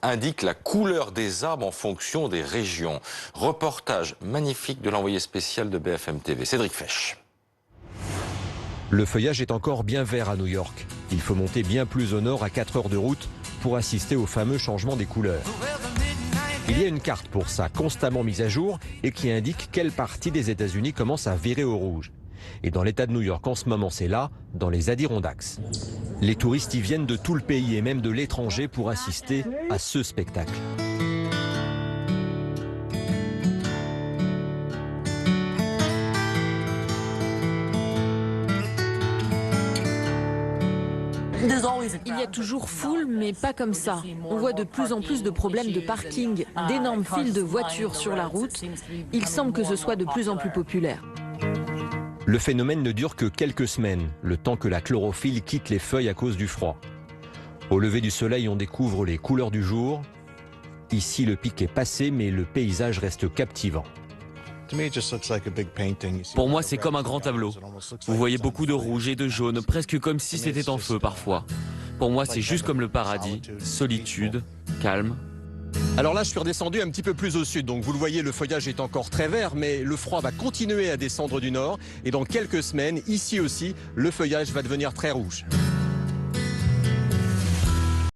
indique la couleur des arbres en fonction des régions. Reportage magnifique de l'envoyé spécial de BFM TV, Cédric Fesch. Le feuillage est encore bien vert à New York. Il faut monter bien plus au nord à 4 heures de route pour assister au fameux changement des couleurs. Il y a une carte pour ça, constamment mise à jour et qui indique quelle partie des États-Unis commence à virer au rouge. Et dans l'État de New York en ce moment, c'est là, dans les Adirondacks. Les touristes y viennent de tout le pays et même de l'étranger pour assister à ce spectacle. Il y a toujours foule, mais pas comme ça. On voit de plus en plus de problèmes de parking, d'énormes files de voitures sur la route. Il semble que ce soit de plus en plus populaire. Le phénomène ne dure que quelques semaines, le temps que la chlorophylle quitte les feuilles à cause du froid. Au lever du soleil, on découvre les couleurs du jour. Ici, le pic est passé, mais le paysage reste captivant. Pour moi, c'est comme un grand tableau. Vous voyez beaucoup de rouge et de jaune, presque comme si c'était en feu parfois. Pour moi, c'est juste comme le paradis, solitude, calme. Alors là, je suis redescendu un petit peu plus au sud. Donc vous le voyez, le feuillage est encore très vert, mais le froid va continuer à descendre du nord. Et dans quelques semaines, ici aussi, le feuillage va devenir très rouge.